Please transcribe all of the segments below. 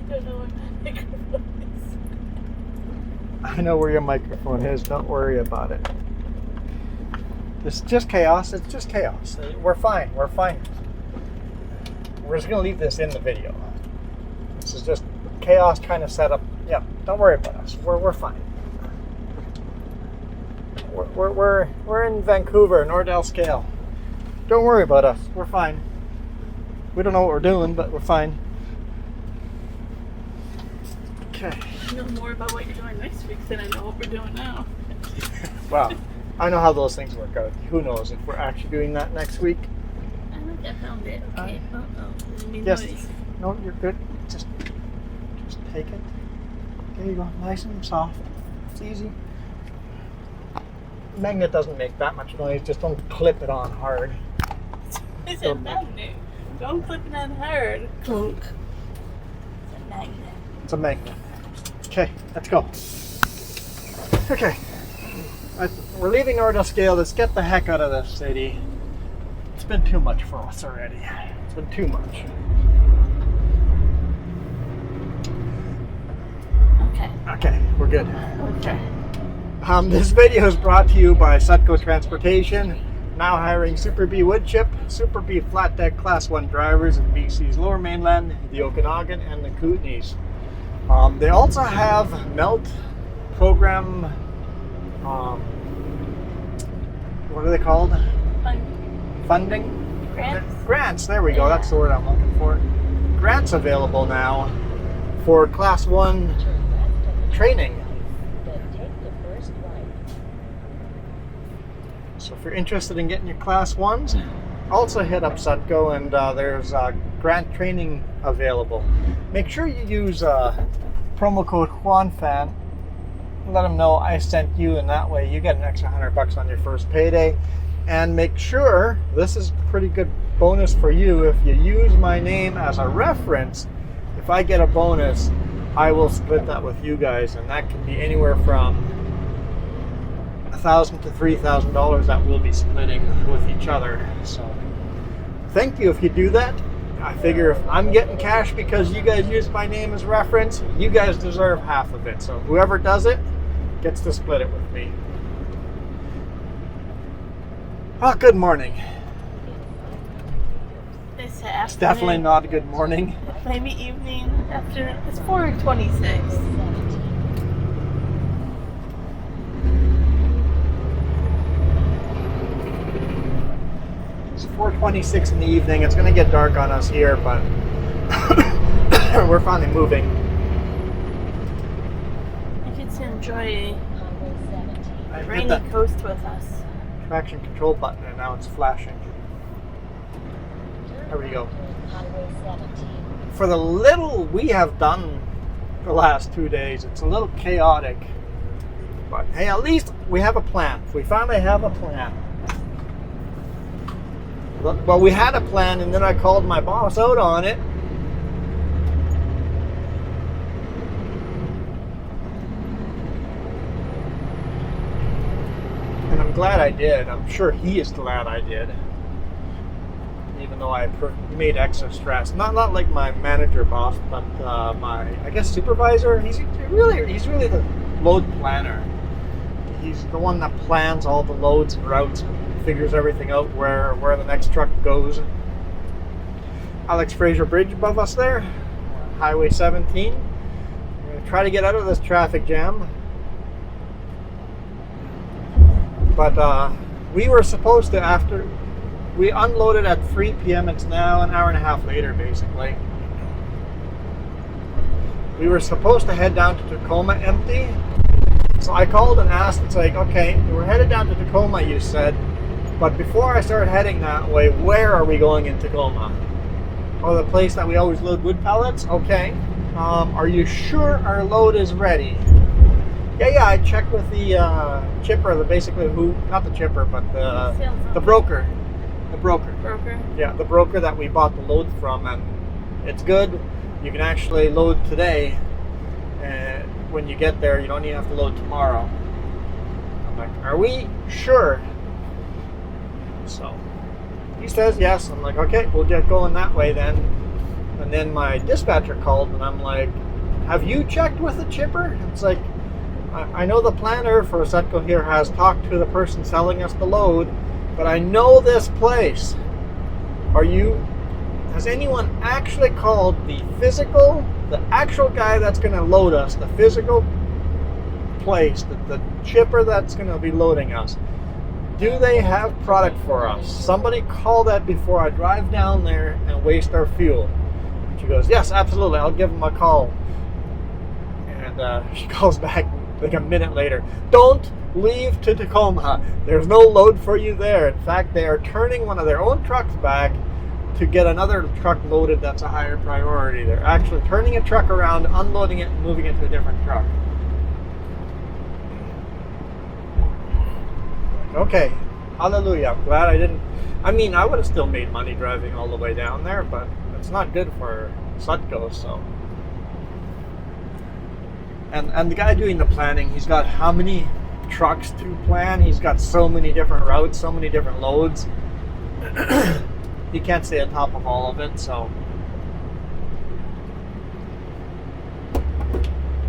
don't know where my microphone is. I know where your microphone is. Don't worry about it. It's just chaos. It's just chaos. We're fine. We're fine. We're just going to leave this in the video. This is just chaos trying to set up. Yeah, don't worry about us. We're fine. We're in Vancouver, Nordell Scale. Don't worry about us. We're fine. We don't know what we're doing, but we're fine. Okay. I know more about what you're doing next week than I know what we're doing now. Well, I know how those things work out. Who knows if we're actually doing that next week? I think I found it. Okay. Yes. Noise. No, you're good. Just take it. There you go. Nice and soft. It's easy. Magnet doesn't make that much noise. Just don't clip it on hard. It's a magnet. Don't clip it on hard. Clunk. It's a magnet. It's a magnet. Okay, let's go. Okay. We're leaving Nordell Scale. Let's get the heck out of this city. It's been too much for us already. It's been too much. Okay, we're good. Okay. This video is brought to you by Sutco Transportation, now hiring Super B wood chip, Super B flat deck Class 1 drivers in BC's Lower Mainland, the Okanagan, and the Kootenays. They also have MELT program, what are they called? Funding? Grants? Grants, there we go, that's the word I'm looking for. Grants available now for Class 1 training. So if you're interested in getting your Class 1s, also hit up Sutco, and there's grant training available. Make sure you use promo code JuanFan. Let them know I sent you, and that way you get an extra $100 on your first payday. And make sure, this is a pretty good bonus for you, if you use my name as a reference, if I get a bonus, I will split that with you guys, and that can be anywhere from $1,000 to $3,000 that we'll be splitting with each other. So thank you if you do that. I figure if I'm getting cash because you guys use my name as reference, you guys deserve half of it. So whoever does it gets to split it with me. Oh, good morning. It's Definitely not a good morning. Maybe evening after. It's 4:26. It's 4:26 in the evening. It's going to get dark on us here, but we're finally moving. I get to enjoy I a hit rainy that coast with us. traction control button, and now it's flashing. There we go. For the little we have done the last 2 days, it's a little chaotic. But hey, at least we have a plan. We finally have a plan. Well, we had a plan, and then I called my boss out on it. And I'm glad I did. I'm sure he is glad I did. Even though I made extra stress. Not like my manager boss, but my, I guess, supervisor. He's really the load planner. He's the one that plans all the loads and routes and figures everything out where the next truck goes. Alex Fraser Bridge above us there, Highway 17. We're going to try to get out of this traffic jam. But we were supposed to, after we unloaded at 3 p.m. It's now an hour and a half later, basically. We were supposed to head down to Tacoma empty. So I called and asked, it's like, okay, we're headed down to Tacoma, you said, but before I start heading that way, where are we going in Tacoma? Oh, the place that we always load wood pallets? Okay. Are you sure our load is ready? Yeah, I checked with the chipper, not the chipper, but the broker. The broker. Yeah, the broker that we bought the load from, and it's good. You can actually load today, and when you get there, you don't even have to load tomorrow. I'm like, are we sure? So he says yes. I'm like, okay, we'll get going that way then. And then my dispatcher called, and I'm like, have you checked with the chipper? It's like, I know the planner for Setco here has talked to the person selling us the load, but I know this place. Has anyone actually called the actual guy that's going to load us, the physical place, the chipper that's going to be loading us? Do they have product for us? Somebody call that before I drive down there and waste our fuel. She goes, yes, absolutely, I'll give them a call. And she calls back like a minute later. Don't leave to Tacoma. There's no load for you there. In fact, they are turning one of their own trucks back to get another truck loaded that's a higher priority. They're actually turning a truck around, unloading it, and moving it to a different truck. Okay, hallelujah. I'm glad I didn't. I mean, I would have still made money driving all the way down there, but it's not good for Sutco, so. And the guy doing the planning, he's got how many trucks to plan? He's got so many different routes, so many different loads. He can't stay on top of all of it, so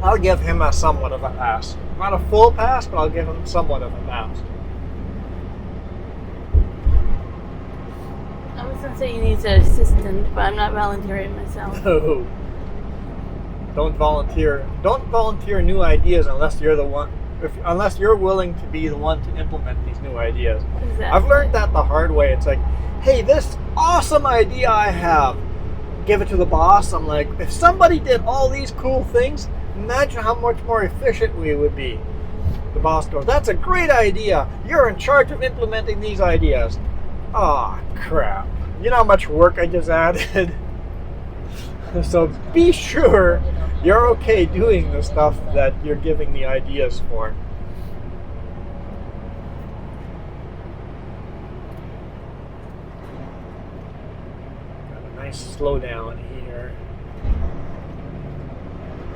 I'll give him a somewhat of a pass. Not a full pass, but I'll give him somewhat of a pass. I was going to say you need an assistant, but I'm not volunteering myself. No. Don't volunteer new ideas unless you're the one. Unless you're willing to be the one to implement these new ideas. Exactly. I've learned that the hard way. It's like, hey, this awesome idea I have, give it to the boss. I'm like, if somebody did all these cool things, imagine how much more efficient we would be. The boss goes, that's a great idea. You're in charge of implementing these ideas. Ah, crap. You know how much work I just added? So be sure you're okay doing the stuff that you're giving the ideas for. Got a nice slowdown here.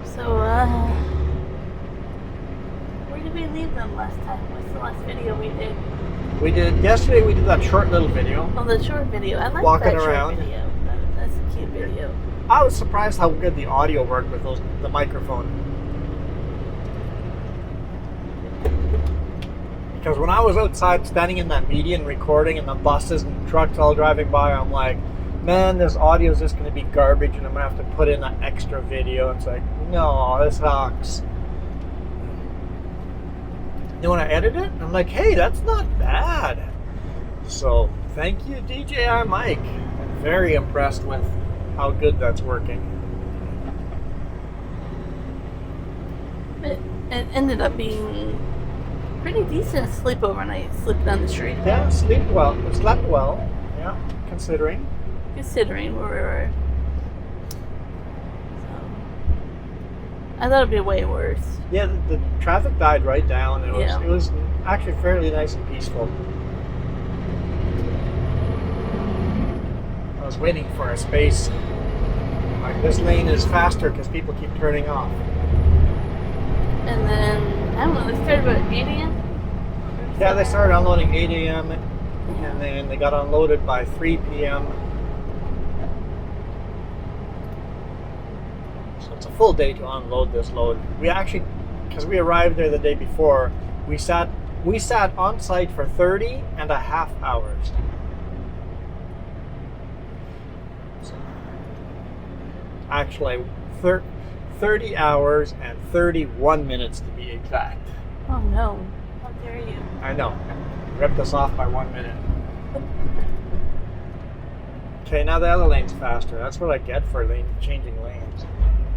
So, where did we leave them last time? What's the last video we did? Yesterday we did that short little video. Oh, the short video. I like Walking that around. short video. That's a cute video. I was surprised how good the audio worked with the microphone. Because when I was outside standing in that median recording and the buses and trucks all driving by, I'm like, man, this audio is just going to be garbage and I'm going to have to put in an extra video. It's like, no, this sucks. Then when I edit it, I'm like, hey, that's not bad. So, thank you, DJI Mike. I'm very impressed with how good that's working. It ended up being pretty decent sleep overnight, sleeping on the street. Yeah, slept well. Yeah, considering Considering where we were. So, I thought it'd be way worse. Yeah, the traffic died right down. It was actually fairly nice and peaceful. I was waiting for a space. Like, this lane is faster because people keep turning off. And then, I don't know, they started about 8 a.m.? Yeah, they started unloading 8 a.m. and then they got unloaded by 3 p.m. So it's a full day to unload this load. We actually, because we arrived there the day before, we sat on site for 30 and a half hours. Actually, 30 hours and 31 minutes to be exact. Oh no, how dare you. I know. Ripped us off by 1 minute. Okay, now the other lane's faster. That's what I get for changing lanes.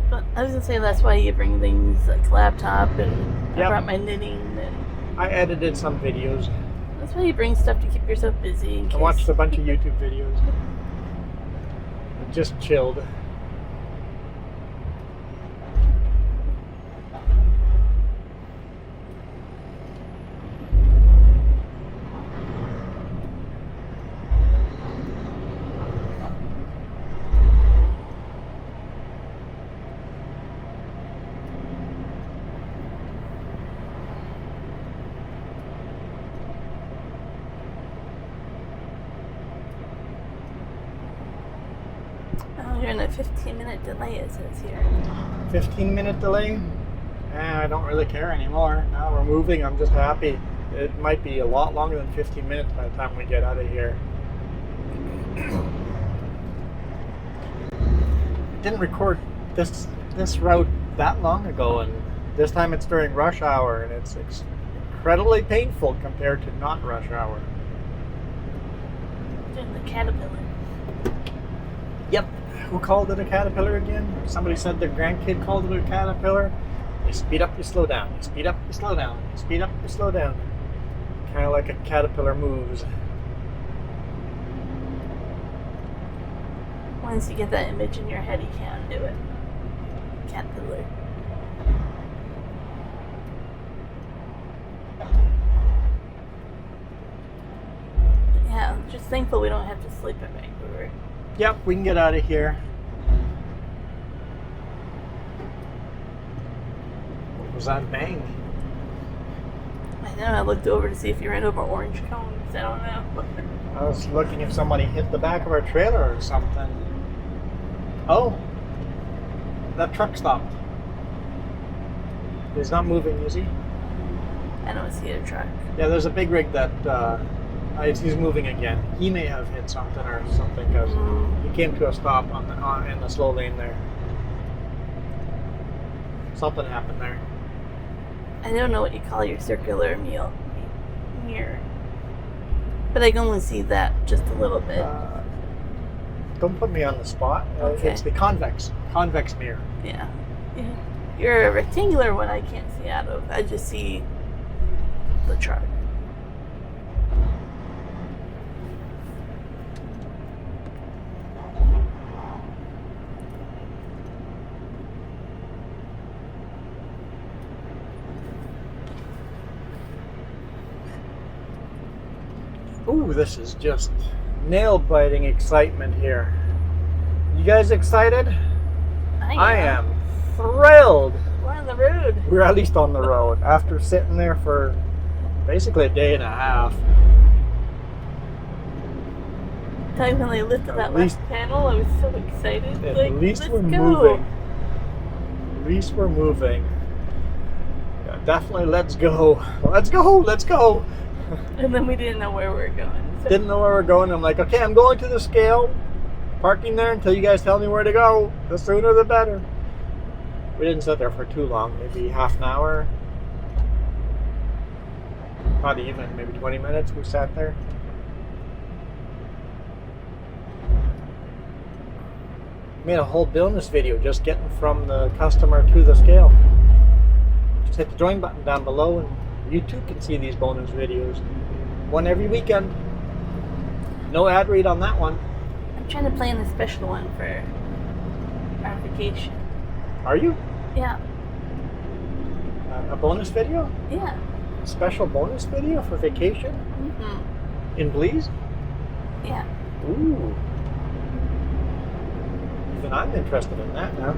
But I was gonna say that's why you bring things like laptop and I brought my knitting and I edited some videos. that's why you bring stuff to keep yourself busy in case. I watched a bunch of YouTube videos. I just chilled. You're in at 15-minute delay, it says here. 15-minute delay? I don't really care anymore. Now we're moving. I'm just happy. It might be a lot longer than 15 minutes by the time we get out of here. Didn't record this route that long ago, and this time it's during rush hour, and it's incredibly painful compared to not rush hour. Doing the Caterpillar. Yep. Who called it a caterpillar again? Somebody said their grandkid called it a caterpillar. You speed up, you slow down. You speed up, you slow down. You speed up, you slow down. Kind of like a caterpillar moves. Once you get that image in your head, you can't do it. Caterpillar. Yeah, just thankful we don't have to sleep in Vancouver. Yep, we can get out of here. What was that bang? I know, I looked over to see if you ran over orange cones. I don't know. I was looking if somebody hit the back of our trailer or something. Oh, that truck stopped. He's not moving, is he? I don't see a truck. Yeah, there's a big rig that he's moving again. He may have hit something or something because he came to a stop in the slow lane there. Something happened there. I don't know what you call your circular mirror, but I can only see that just a little bit. Don't put me on the spot. Okay. It's the convex mirror. Yeah. You're a rectangular one I can't see out of. I just see the truck. Ooh, this is just nail-biting excitement here. You guys excited? I am thrilled. We're on the road. We're at least on the road after sitting there for basically a day and a half. Time when they lifted that last panel, I was so excited. At least we're moving. At least we're moving. Yeah, definitely, let's go. Let's go. Let's go. And then we didn't know where we were going. So. Didn't know where we were going. I'm like, okay, I'm going to the scale. Parking there until you guys tell me where to go. The sooner the better. We didn't sit there for too long. Maybe half an hour. Not even. Maybe 20 minutes we sat there. Made a whole bonus video just getting from the customer to the scale. Just hit the join button down below and you too can see these bonus videos. One every weekend. No ad read on that one. I'm trying to plan a special one for our vacation. Are you? Yeah. A bonus video? Yeah. A special bonus video for vacation? Mm-hmm. In Belize? Yeah. Ooh. Even I'm interested in that now.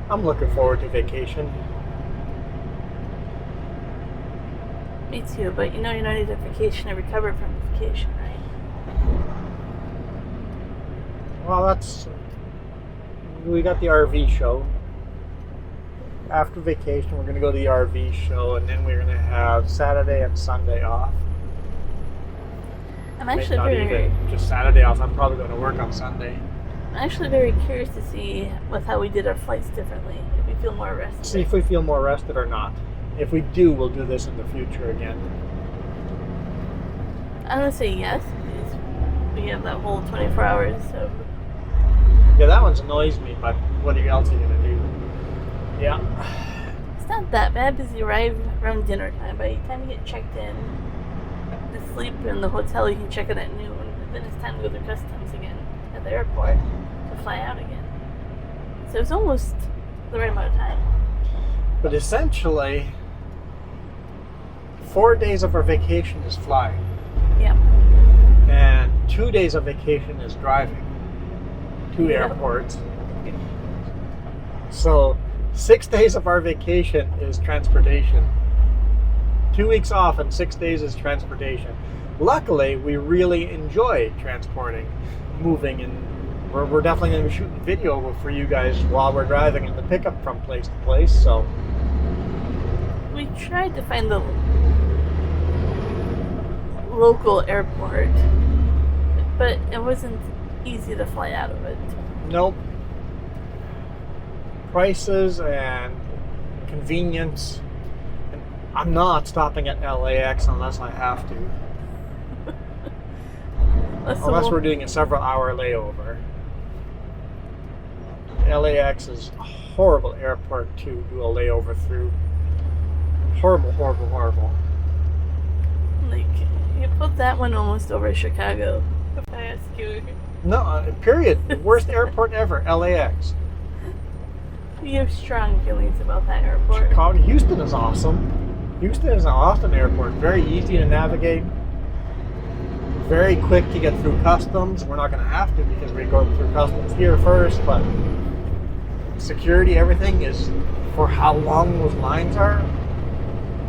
I'm looking forward to vacation. Me too, but you know you don't need a vacation to recover from a vacation, right? Well, we got the RV show. After vacation, we're going to go to the RV show, and then we're going to have Saturday and Sunday off. I'm actually Maybe not even just Saturday off. I'm probably going to work on Sunday. I'm actually very curious to see with how we did our flights differently. If we feel more rested. See if we feel more rested or not. If we do, we'll do this in the future again. I'm going to say yes, because we have that whole 24 hours, so... Yeah, that one annoys me, but what else are you going to do? Yeah. It's not that bad because you arrive around dinner time. By the time you get checked in, to sleep in the hotel, you can check in at noon. And then it's time to go to customs again at the airport to fly out again. So it's almost the right amount of time. But essentially, 4 days of our vacation is flying. Yeah. And 2 days of vacation is driving to airports. So 6 days of our vacation is transportation. 2 weeks off and 6 days is transportation. Luckily, we really enjoy transporting, moving, and we're definitely going to be shooting video for you guys while we're driving in the pickup from place to place. So We tried to find the local airport, but it wasn't easy to fly out of it. nope. Prices and convenience. And I'm not stopping at LAX unless I have to. Unless we're doing a several hour layover. LAX is a horrible airport to do a layover through. Horrible, horrible, horrible. Like, you put that one almost over Chicago, if I ask you. No, period. The worst airport ever, LAX. You have strong feelings about that airport. Chicago, Houston is awesome. Houston is an awesome airport. Very easy to navigate. Very quick to get through customs. We're not going to have to because we go through customs here first, but security, everything is for how long those lines are.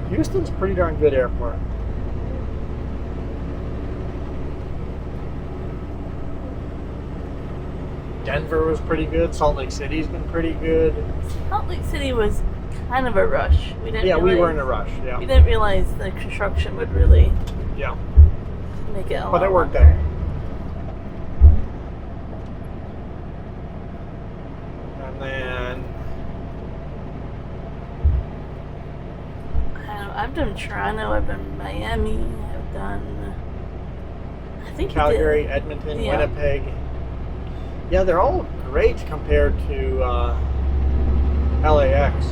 Houston's a pretty darn good airport. Denver was pretty good. Salt Lake City's been pretty good. Salt Lake City was kind of a rush. We We were in a rush. Yeah. We didn't realize the construction would really Yeah. make it a lot But it worked longer. out. And then I don't know, I've done Toronto, I've done Miami, I've done, I think Calgary, Edmonton, Yeah. Winnipeg. Yeah, they're all great compared to LAX.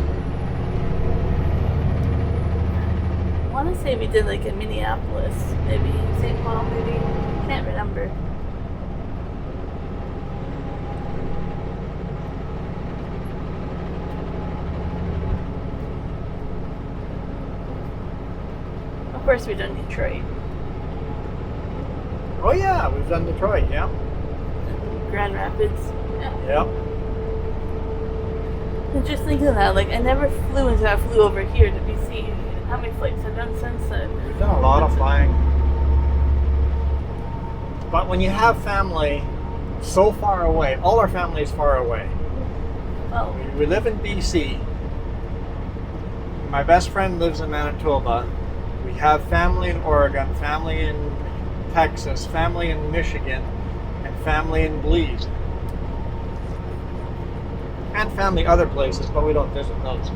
I want to say we did like in Minneapolis, maybe St. Paul, maybe. Can't remember. Of course, we done Detroit, Oh yeah, we've done Detroit. Yeah. Grand Rapids. Yeah. Yep. And just thinking of that, like I never flew until I flew over here to BC. How many flights I've done since then? We've done a lot of flying. But when you have family so far away, all our family is far away. Well, We live in BC. My best friend lives in Manitoba. We have family in Oregon, family in Texas, family in Michigan, and family in Belize. And family other places, but we don't visit those.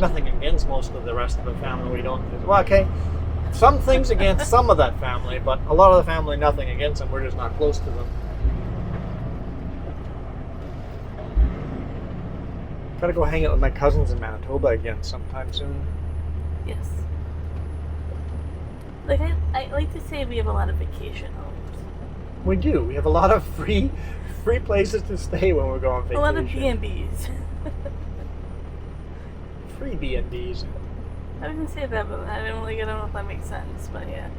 Nothing against most of the rest of the family we don't visit. Well, okay, some things against some of that family, but a lot of the family, nothing against them. We're just not close to them. Gotta go hang out with my cousins in Manitoba again sometime soon. yes. Like I like to say we have a lot of vacation homes. We do. We have a lot of free places to stay when we're going on vacation. A lot of B&Bs. Free B&Bs. I was gonna say that, but I don't know if that makes sense, but yeah.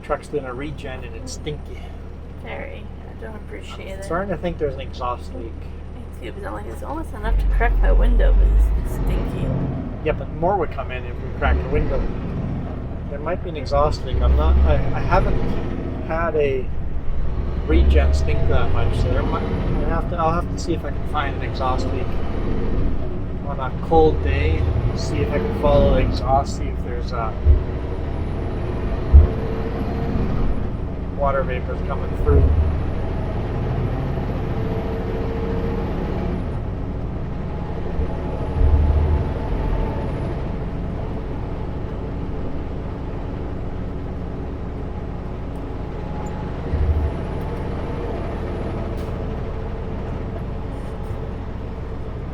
Truck's doing a regen and it's stinky. Very. I don't appreciate I'm it. starting to think there's an exhaust leak. Me too, but I'm like, it's almost enough to crack my window, but it's stinky. Yeah, but more would come in if we crack the window. There might be an exhaust leak. I haven't had a regen stink that much, so I'll have to see if I can find an exhaust leak on a cold day. See if I can follow the exhaust, see if there's water vapors coming through.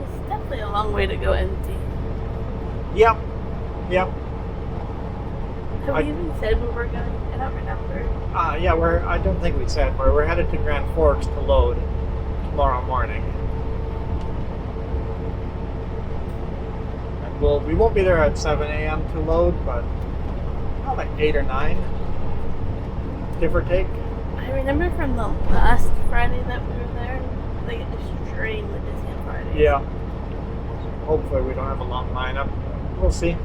It's definitely a long way to go empty. Yep. Have we even said where we're going? I don't remember. Yeah, I don't think we said we're headed to Grand Forks to load tomorrow morning. we won't be there at 7 a.m. to load, but like 8 or 9, give or take. I remember from the last Friday that we were there, like extremely busy on Fridays. Yeah. Hopefully we don't have a long lineup. We'll see.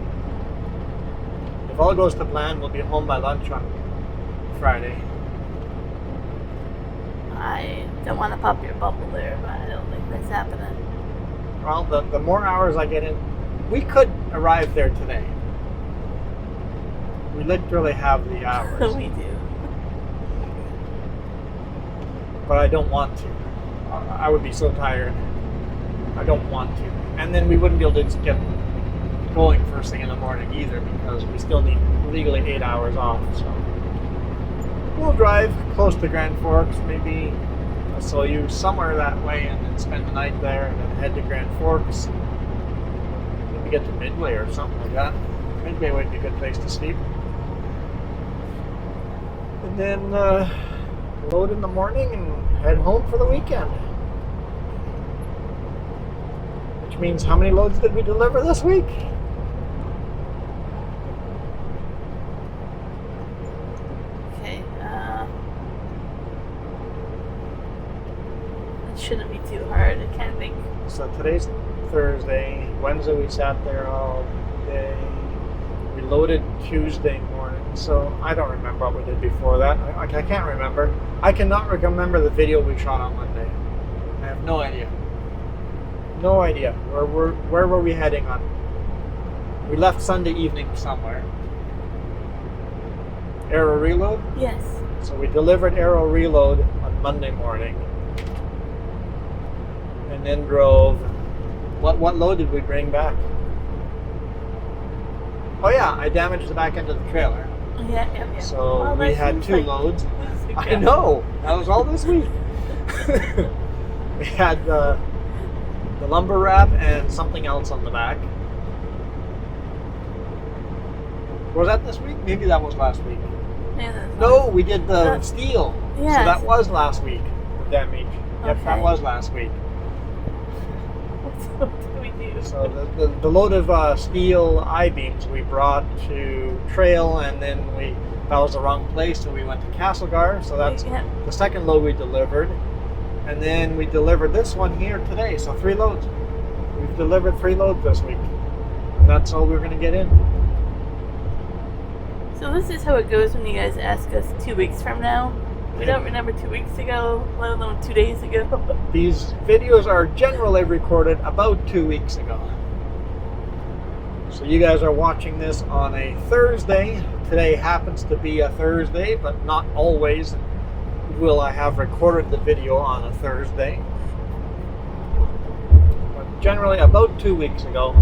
If all goes to plan, we'll be home by lunch on Friday. I don't want to pop your bubble there, but I don't think that's happening. Well, the more hours I get in, we could arrive there today. We literally have the hours. We do. But I don't want to. I would be so tired. I don't want to. And then we wouldn't be able to just get going first thing in the morning either, because we still need legally 8 hours off. So we'll drive close to Grand Forks, maybe SLU, somewhere that way, and then spend the night there, and then head to Grand Forks. Maybe get to Midway or something like that. Midway would be a good place to sleep. And then load in the morning and head home for the weekend. Which means, how many loads did we deliver this week? Okay, it shouldn't be too hard. I can't think. So today's Thursday. Wednesday we sat there all day. We loaded Tuesday morning. So I don't remember what we did before that. I can't remember. I cannot remember the video we shot on Monday. I have no idea. No idea. Where were we heading on? We left Sunday evening somewhere. Aero Reload? Yes. So we delivered Aero Reload on Monday morning. And then drove. What load did we bring back? Oh yeah, I damaged the back end of the trailer. Yeah. So Well, we that had seems 2 like loads. weeks ago. I know. That was all this week. We had the lumber wrap and something else on the back. Was that this week? Maybe that was last week. Yeah, that's No, we did the steel. Yes. So that was last week, the damage. Yep, that Okay. was last week. What do we do? So the load of steel I-beams we brought to Trail, and then that was the wrong place, so we went to Castlegar. So that's Yeah. the second load we delivered. And then we delivered this one here today, so 3 loads. We've delivered 3 loads this week. And that's all we're going to get in. So this is how it goes when you guys ask us 2 weeks from now. We don't remember 2 weeks ago, let alone 2 days ago. These videos are generally recorded about 2 weeks ago. So you guys are watching this on a Thursday. Today happens to be a Thursday, but not always will I have recorded the video on a Thursday. But generally about 2 weeks ago.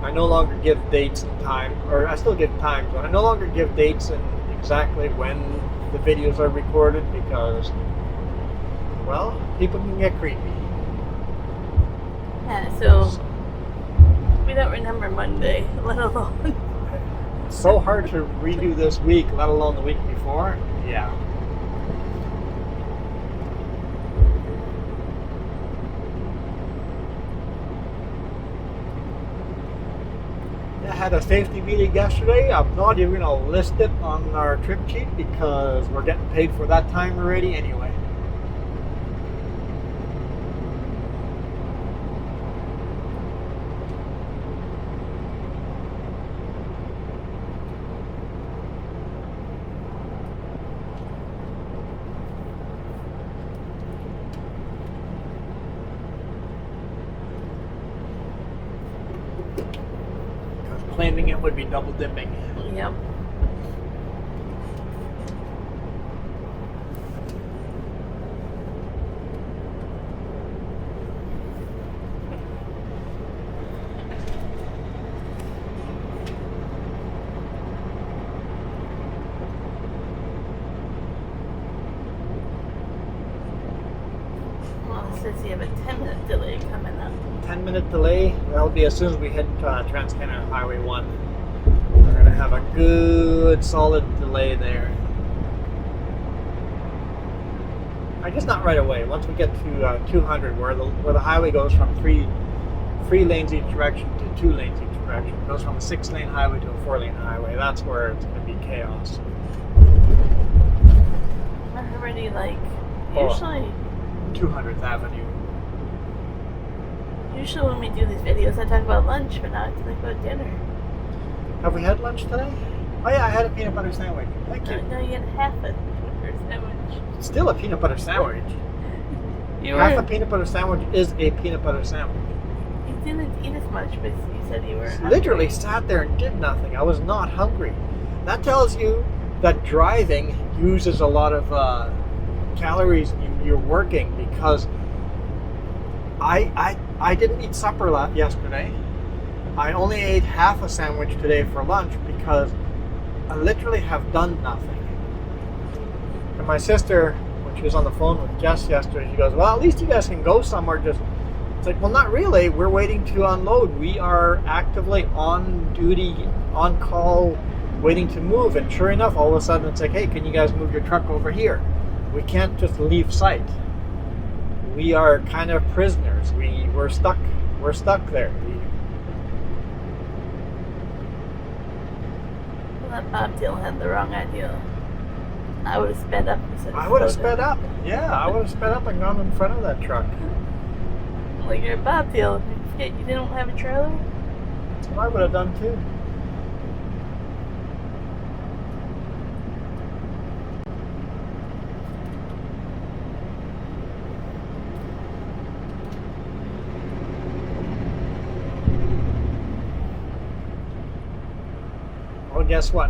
I no longer give dates and time, or I still give times, but I no longer give dates and exactly when the videos are recorded, because, well, people can get creepy. Yeah, so we don't remember Monday, let alone. It's so hard to redo this week, let alone the week before. Yeah. I had a safety meeting yesterday. I'm not even going to list it on our trip sheet because we're getting paid for that time already anyway. Claiming it would be double dipping. Yep. Well, it says you have a 10-minute delay coming up. 10-minute delay. That'll be as soon as we hit Trans-Canada Highway 1. We're going to have a good solid delay there. I guess not right away. Once we get to 200, where the highway goes from three lanes each direction to 2 lanes each direction. It goes from a 6-lane highway to a 4-lane highway. That's where it's going to be chaos. I'm already like, Oh. usually 200th Avenue. Usually when we do these videos, I talk about lunch, but now I have to think about dinner. Have we had lunch today? Oh yeah, I had a peanut butter sandwich. Thank you. No, you get half a peanut sandwich. Still a peanut butter sandwich. You Half a were, peanut butter sandwich is a peanut butter sandwich. you didn't eat as much, but you said you were Literally hungry. sat there and did nothing. I was not hungry. That tells you that driving uses a lot of calories when you're working, because I didn't eat supper yesterday. I only ate half a sandwich today for lunch because I literally have done nothing. And my sister, when she was on the phone with Jess yesterday, she goes, well, at least you guys can go somewhere. It's like, well, not really. We're waiting to unload. We are actively on duty, on call, waiting to move. And sure enough, all of a sudden it's like, hey, can you guys move your truck over here? We can't just leave site. We are kind of prisoners. We're stuck. We're stuck there. Well, that Bobtail had the wrong idea. I would have sped up instead of I would have slowed sped down. up. Yeah, I would have sped up and gone in front of that truck. Like you're a Bobtail. You forget you didn't have a trailer? That's what I would have done too. Well, guess what?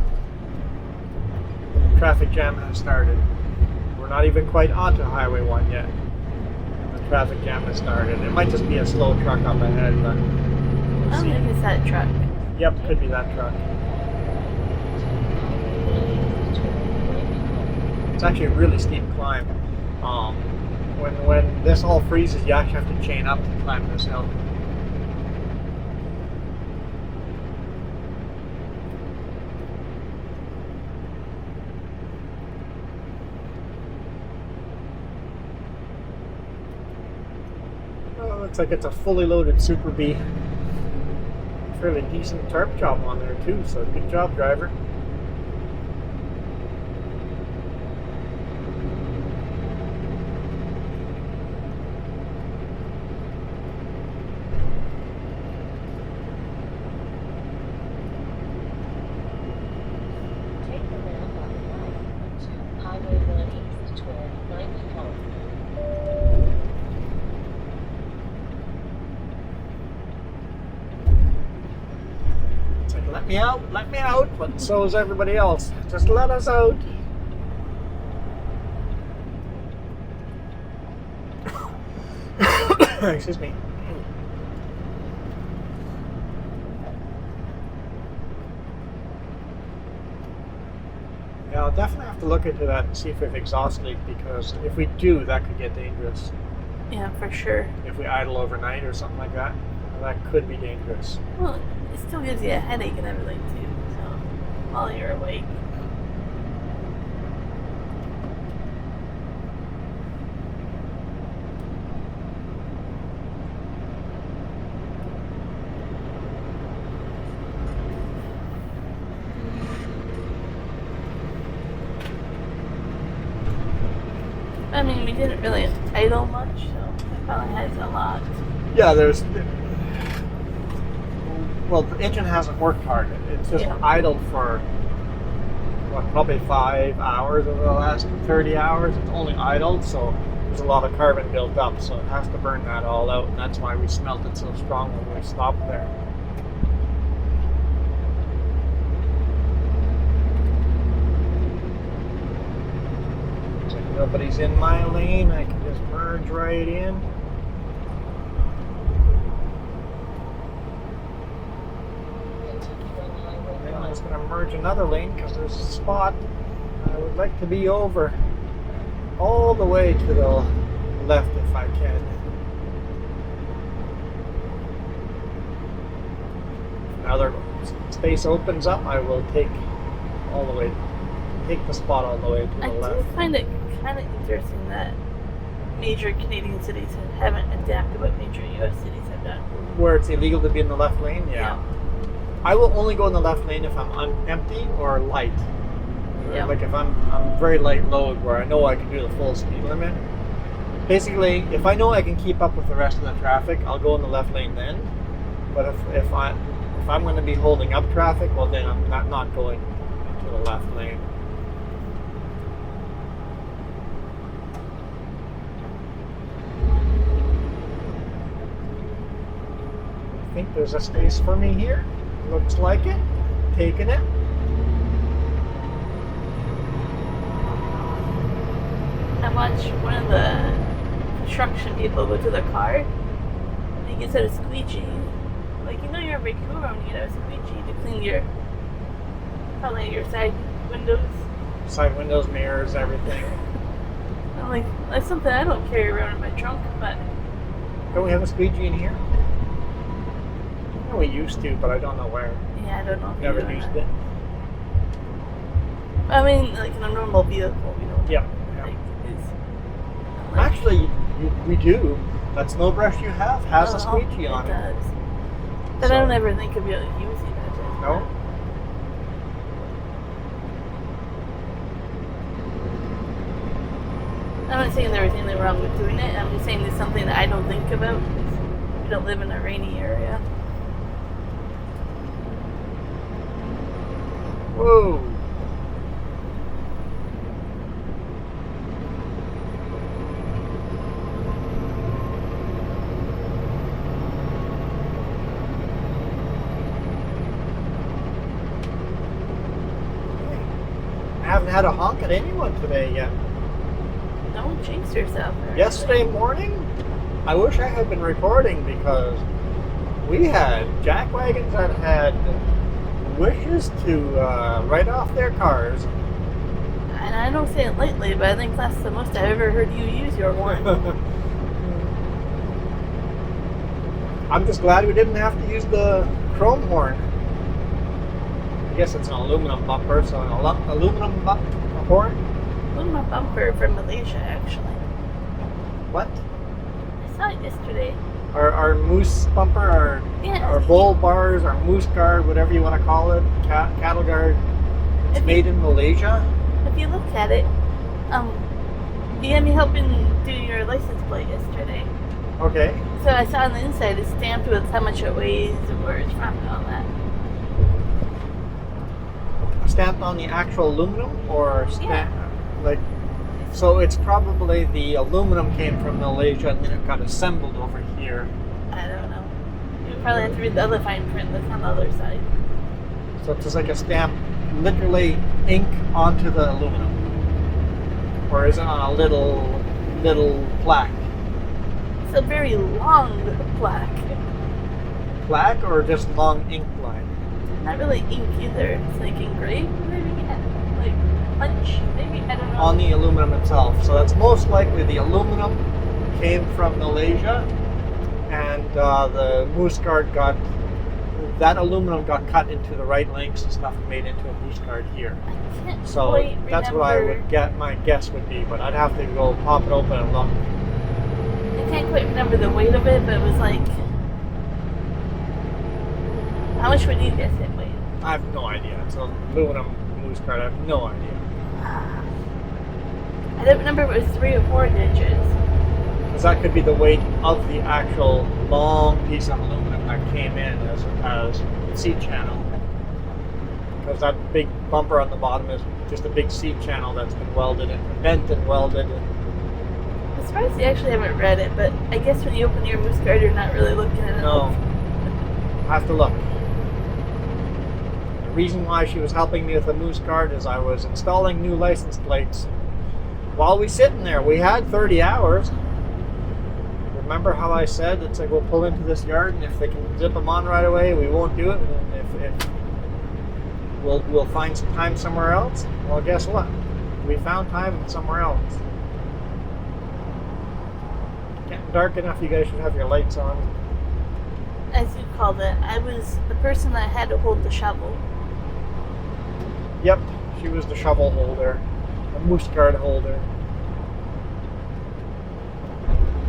Traffic jam has started. We're not even quite onto Highway 1 yet. The traffic jam has started. It might just be a slow truck up ahead, but I we'll don't see. think it's that truck. Yep, could be that truck. It's actually a really steep climb. When this all freezes, you actually have to chain up to climb this hill. Oh, looks like it's a fully loaded Super B. Fairly decent tarp job on there too, so good job, driver. Take the roundabout right to Highway 1 East toward 94. It's like, let me out, but so is everybody else. Just let us out. Excuse me. Yeah, I'll definitely have to look into that and see if we have exhaust leak, because if we do, that could get dangerous. Yeah, for sure. If we idle overnight or something like that, that could be dangerous. Well, it still gives you a headache and everything too, so while you're awake. I mean, we didn't really idle much, so it probably has a lot. Yeah, well, the engine hasn't worked hard. It's just Yeah. idled for, what, probably 5 hours over the last 30 hours. It's only idled, so there's a lot of carbon built up, so it has to burn that all out, and that's why we smelt it so strong when we stopped there. So if nobody's in my lane, I can just merge right in. Continue on Highway And I'm 1. just going to merge another lane because there's a spot I would like to be over all the way to the left if I can. If another space opens up, I will take the spot all the way to the I do left. find it kind of interesting that major Canadian cities haven't adapted what major U.S. cities have done. Where it's illegal to be in the left lane, yeah. I will only go in the left lane if I'm empty or light. Yeah. Like if I'm very light load where I know I can do the full speed limit. Basically, if I know I can keep up with the rest of the traffic, I'll go in the left lane then. But if I'm going to be holding up traffic, well then I'm not going into the left lane. I think there's a space for me here. Looks like it. Taking it. I watched one of the construction people go to the car. And he gets out a squeegee. Like, you know, you're a Vancouver when you get out a squeegee to clean your, probably your side windows. Side windows, mirrors, everything. I'm like, that's something I don't carry around in my trunk, but Don't we have a squeegee in here? Yeah, we used to, but I don't know where. yeah, I don't know. If Never you do or used not. it. I mean, like in a normal vehicle, you know. Yeah. Like, it's, Actually, we do. That snow brush you have has a squeegee on it. Does. But So- I don't ever think of really using it. No? I'm not saying there was anything wrong with doing it. I'm just saying it's something that I don't think about. We don't live in a rainy area. Whoa. I haven't had a honk at anyone today yet. Don't jinx yourself. or Yesterday morning, I wish I had been recording because we had jack wagons that had wishes to write off their cars. anything. And I don't say it lightly, but I think that's the most I've ever heard you use your one. I'm just glad we didn't have to use the chrome horn. I guess it's an aluminum bumper, so an aluminum horn. Look my bumper from Malaysia, actually. What? I saw it yesterday. Our moose bumper, our bull bars, our moose guard, whatever you want to call it, cattle guard. It's If you- made in Malaysia. If you look at it, you had me helping do your license plate yesterday. Okay. So I saw on the inside it's stamped with how much it weighs and where it's from and all that. Stamped on the actual aluminum, or like, so it's probably the aluminum came from Malaysia and then it got assembled over here. I don't know. You probably have to read the other fine print that's on the other side. So it's just like a stamp, literally ink onto the aluminum, or is it on a little plaque? It's a very long plaque. Plaque or just long ink line? Not really ink either. It's like engraved, maybe? Yeah. Like punch, maybe? I don't know. On the aluminum itself. So that's most likely the aluminum came from Malaysia, and the moose guard that aluminum got cut into the right lengths and stuff and made into a moose guard here. I can't So quite that's what I remember- would get. My guess would be, but I'd have to go pop it open and look. I can't quite remember the weight of it, but it was like... How much would you guess it weighed? I have no idea. It's an aluminum moose guard. I have no idea. I don't remember if it was 3 or 4 digits. Because that could be the weight of the actual long piece of aluminum that came in as seat channel. Because that big bumper on the bottom is just a big seat channel that's been welded and bent and welded. I'm surprised you actually haven't read it, but I guess when you open your moose guard, you're not really looking at it. No, I have to look. The reason why she was helping me with the moose guard is I was installing new license plates. While we sitting there, we had 30 hours. Remember how I said it's like we'll pull into this yard, and if they can zip them on right away, we won't do it. And if we'll find some time somewhere else. Well, guess what? We found time somewhere else. Getting dark enough, you guys should have your lights on. As you called it, I was the person that had to hold the shovel. Yep, she was the shovel holder, the moose guard holder.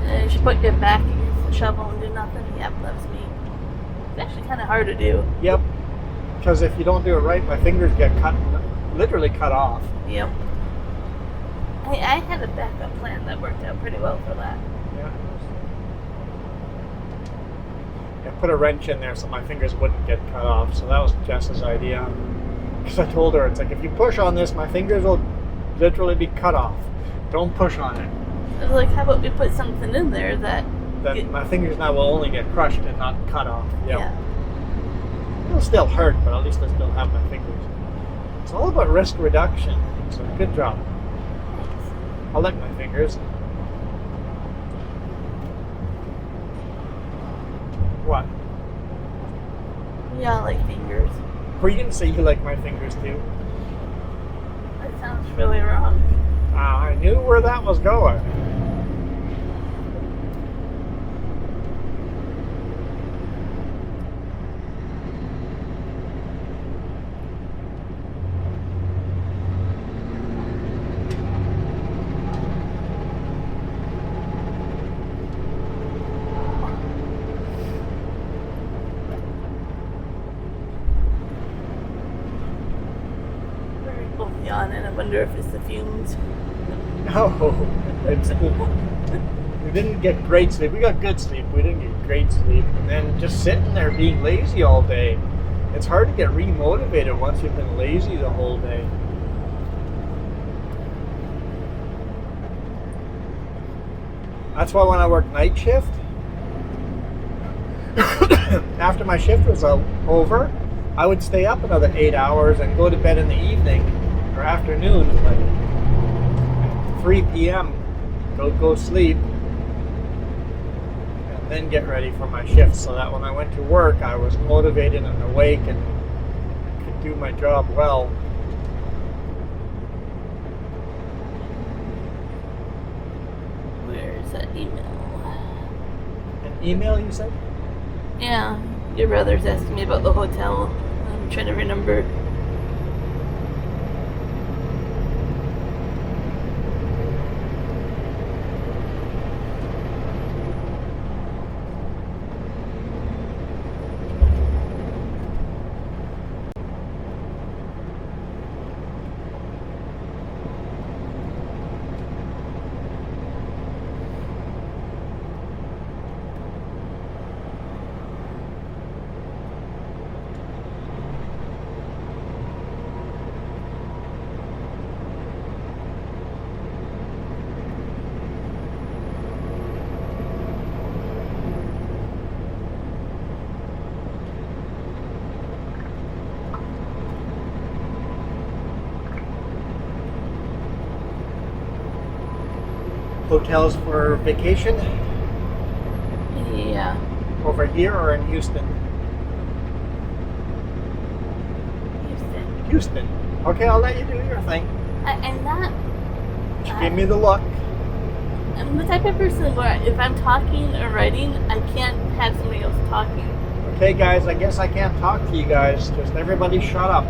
And she put your back against the shovel and do nothing. Yep, that was me. It's actually kind of hard to do. Yep. Because if you don't do it right, my fingers get literally cut off. Yep. I had a backup plan that worked out pretty well for that. Yeah. I put a wrench in there so my fingers wouldn't get cut off. So that was Jess's idea. Because I told her, it's like, if you push on this, my fingers will literally be cut off. Don't push on it. I was like, how about we put something in there that... Then my fingers now will only get crushed and not cut off. Yep. Yeah. It'll still hurt, but at least I still have my fingers. It's all about risk reduction. So good job. I like my fingers. What? We all like fingers. Were you gonna say you like my fingers too? That sounds really wrong. I knew where that was going. We're both yawning. I wonder if it's the fumes. No, it's we didn't get great sleep. We got good sleep. We didn't get great sleep. And then just sitting there being lazy all day. It's hard to get remotivated once you've been lazy the whole day. That's why when I work night shift, after my shift was over, I would stay up another 8 hours and go to bed in the evening or afternoon, like 3 p.m. Go sleep, and then get ready for my shift, so that when I went to work, I was motivated and awake and could do my job well. Where's that email? An email, you said? Yeah, your brother's asking me about the hotel. I'm trying to remember. Hotels for vacation Yeah. over here or in Houston? Houston. Houston. Okay, I'll let you do your thing. I'm not. Just give me the look. I'm the type of person where if I'm talking or writing, I can't have somebody else talking. Okay, guys, I guess I can't talk to you guys. Just everybody shut up.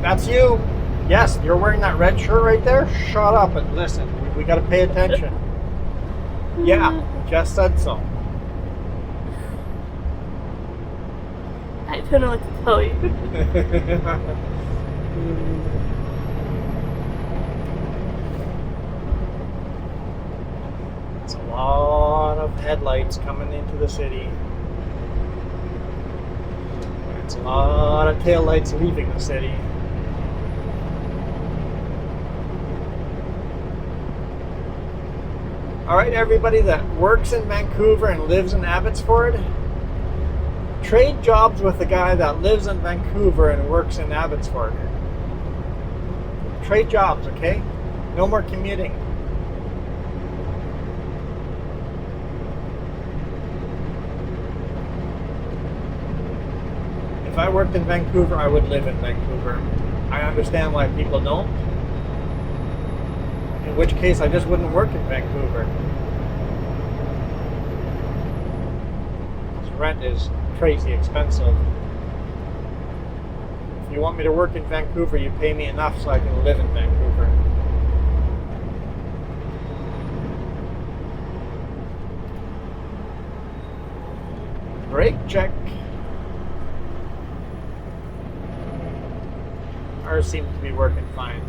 That's you. Yes, you're wearing that red shirt right there. Shut up and listen. We got to pay attention. Yeah, just said so. I don't know what to tell you. It's a lot of headlights coming into the city. It's a lot of taillights leaving the city. All right, everybody that works in Vancouver and lives in Abbotsford, trade jobs with the guy that lives in Vancouver and works in Abbotsford. Trade jobs, okay? No more commuting. If I worked in Vancouver, I would live in Vancouver. I understand why people don't. In which case, I just wouldn't work in Vancouver. This rent is crazy expensive. If you want me to work in Vancouver, you pay me enough so I can live in Vancouver. Brake check. Ours seems to be working fine.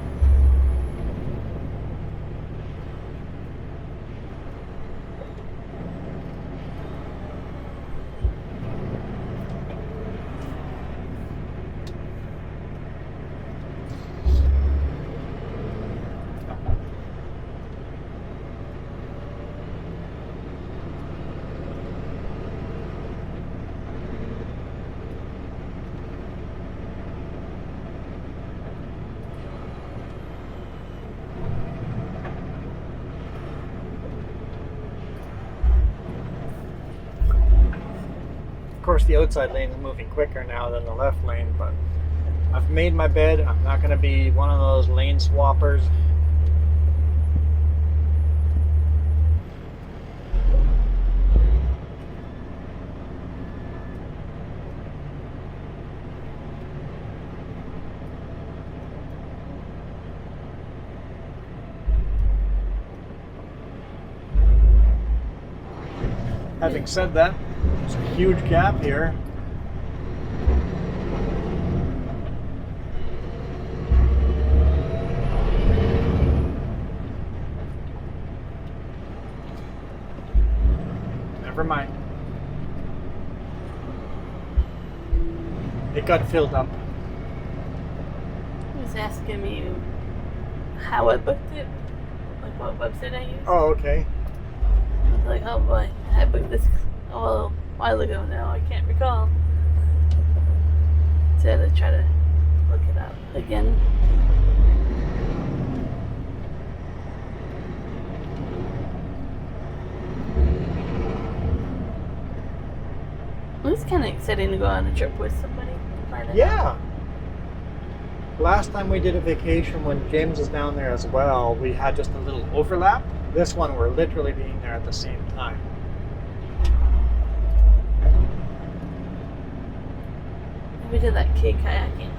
Of course, the outside lane is moving quicker now than the left lane, but I've made my bed. I'm not going to be one of those lane swappers. Having said that, there's a huge gap here. Never mind. It got filled up. He was asking me how I booked it, like what website I used. Oh, okay. I was like, oh boy, I booked this a while ago now. I can't recall. So I had to try to look it up again. It was kind of exciting to go on a trip with somebody. Plan it out. Yeah. Last time we did a vacation when James was down there as well, we had just a little overlap. This one, we're literally being there at the same time. We did that cave kayaking.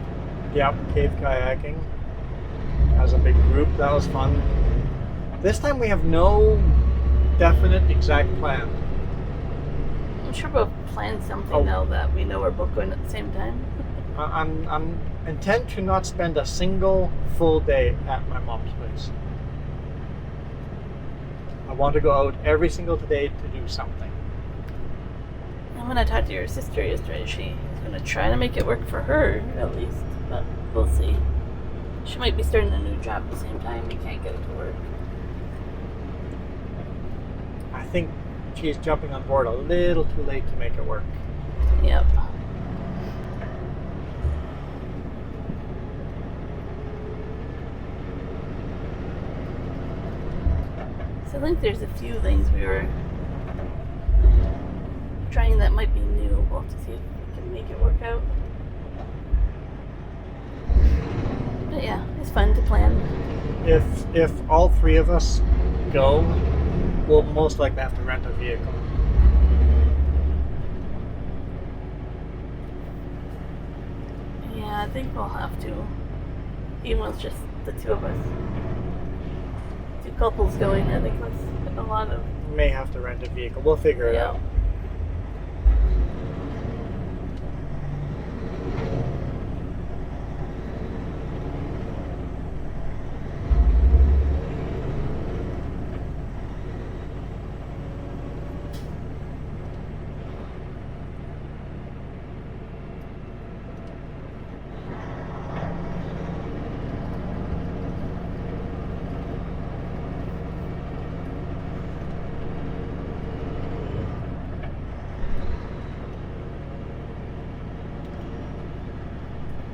Yep, cave kayaking as a big group. That was fun. This time we have no definite exact plan. I'm sure we'll plan something now that we know we're both going at the same time. I'm intent to not spend a single full day at my mom's place. I want to go out every single day to do something. And when I talked to your sister yesterday, she was going to try to make it work for her, at least. But we'll see. She might be starting a new job at the same time. We can't get it to work. I think she's jumping on board a little too late to make it work. Yep. So I think there's a few things we were trying that might be new. We'll have to see if we can make it work out. But yeah, it's fun to plan. If all three of us go, we'll most likely have to rent a vehicle. Yeah, I think we'll have to. Even with just the two of us. Two couples going, I think that's a lot of. We may have to rent a vehicle. We'll figure it out.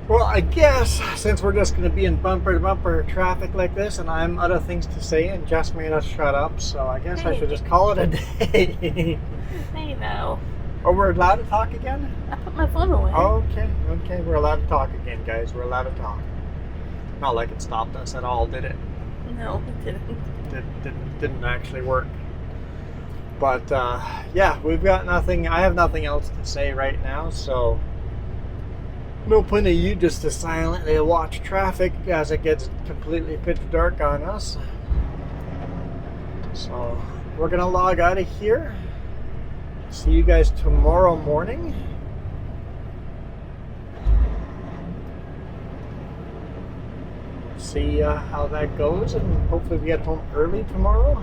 Well, I guess since we're just going to be in bumper-to-bumper traffic like this, and I'm out of things to say, and Jess made us shut up, so I guess I should just call it a day. Hey now. Oh, we're allowed to talk again? I put my phone away. Okay, we're allowed to talk again, guys. We're allowed to talk. Not like it stopped us at all, did it? No, it didn't. Didn't actually work. But yeah, we've got nothing. I have nothing else to say right now, so no point of you just to silently watch traffic as it gets completely pitch dark on us. So we're gonna log out of here. See you guys tomorrow morning. see how that goes, and hopefully we get home early tomorrow.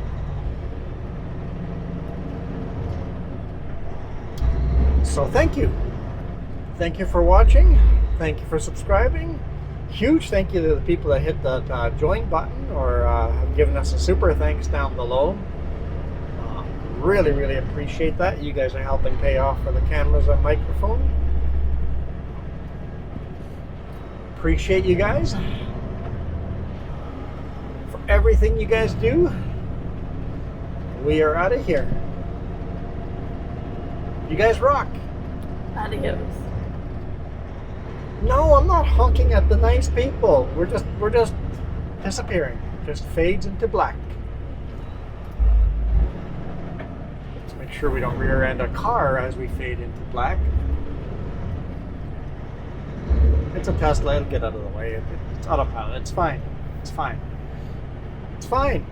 So thank you. Thank you for watching. Thank you for subscribing. Huge thank you to the people that hit that join button or have given us a super thanks down below. Really, really appreciate that. You guys are helping pay off for the cameras and microphone. Appreciate you guys for everything you guys do. We are out of here. You guys rock. Adios. No, I'm not honking at the nice people. We're just disappearing. Just fades into black. Let's make sure we don't rear end a car as we fade into black. It's a Tesla. It'll get out of the way. It's autopilot. It's fine. It's fine. It's fine.